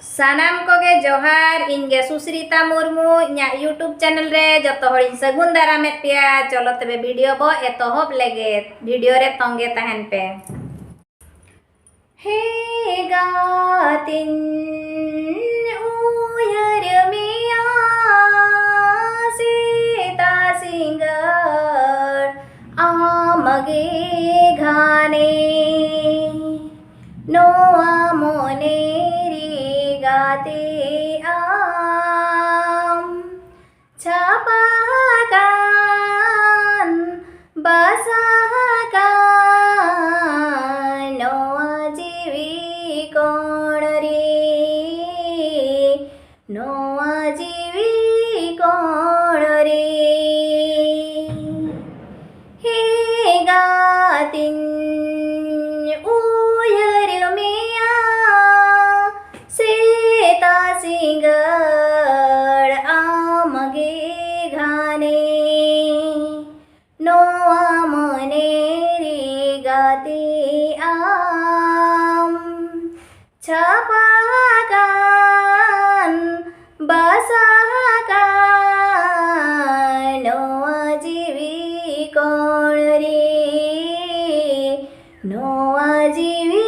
सानाम कोगे जोहार इनगे सुश्रिता मुर्मू इन्या YouTube channel रे जतो हड़ी सगुन दारामे पिया। चलो तबे वीडियो बो एतोहब लेगे वीडियो रे तंगे तहन पे। हे गातिन उयर मिया सीता सिंगर आमगे घाने नोआ मोने गाते आम छापाkan basakan noa jiwi kon re noa jiwi kon re he gatin सिंगड़ आमगे घाने नोआ मने रे गाते आम छापाkan basakan नोआ जीवी कोण रे नोआ जीवी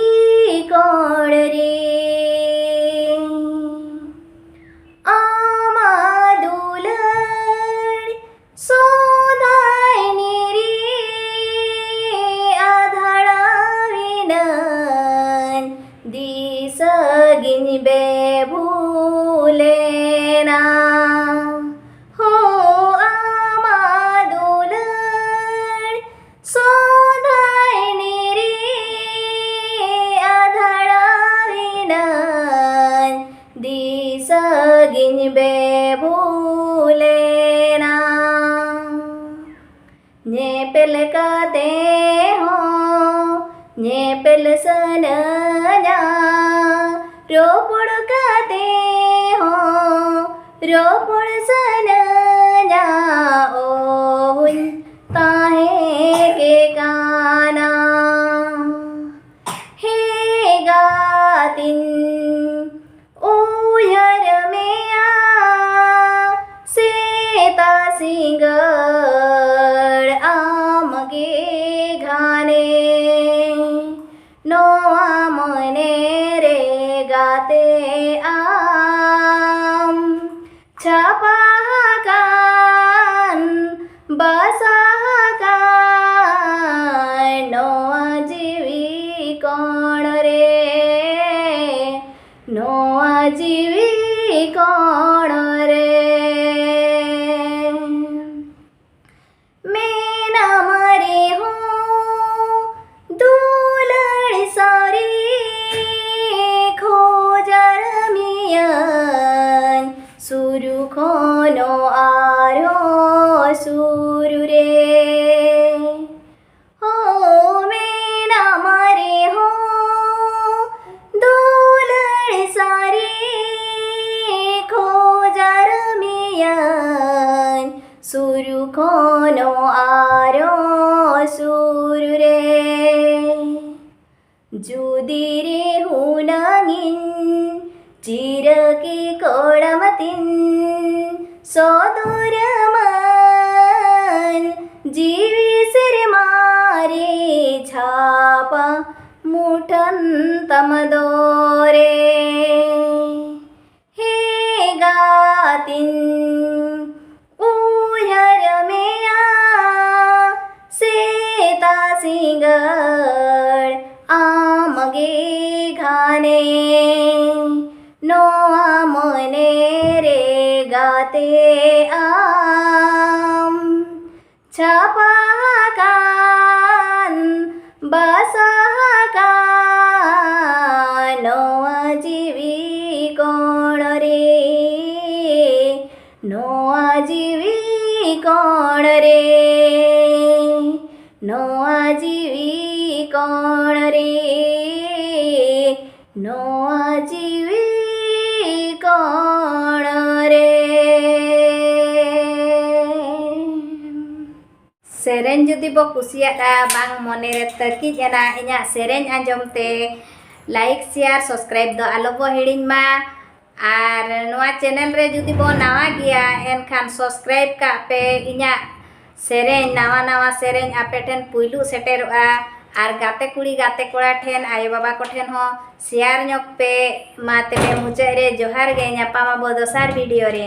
कोण रे बे भूलेना हो आमादुलन सोधायनी रे आधळाविनन दिसगिन बे भूलेना ने पेल काते हो ने पेल सनना रोपड़ काते हो रोपड़ सनना ओहुन ताहे के गाना हे गातिन उयर मेया सेता सिंगड़ आमगे घाने नोआ मने गाते आम छापाkan basakan नोआ जीवी कोण रे नोआ जीवी कोण रे मेना मरे हो दुलड़ सारी सुरु खोनो आरो सुरु रे हो मेना मारे हो दुलड़ सारी खोजार मियन सुरु खोनो आरो सुरु रे जुदिरे हुनागिन चिरकी कोडमतिन सोदुरमन जीवी सिर मारे छापा मुठन तमदोरे हे गातिन उयर मेया सेता सिंगड़ आमगे घाने नोआ मने रे गाते आम छापाkan basakan नोआ जीवी कोण रे नोआ जीवी कोण रे नोआ जीवी कोण रे नोआ जीवी कोण रे सेरेन जुदी बो कुसियादा बांग मने रे तकी जना इन्या सेरेन आंजमते लाइक शेयर सब्सक्राइब दो आलो बो हिड़िन मा और नवा चैनल रे जुदी बो नवा गया एनखान सब्सक्राइब का पे इना सेरें नवा नवा सेरें आपे ठेन पुइलू सेटेरोआ और गाते कुड़ी गाते कोड़ा ठेन आयो बाबा को ठेन हो शेयर ñok पे मा तेबे मुचाद रे जोहार गे ñapaमा बो दोसार वीडियो रे।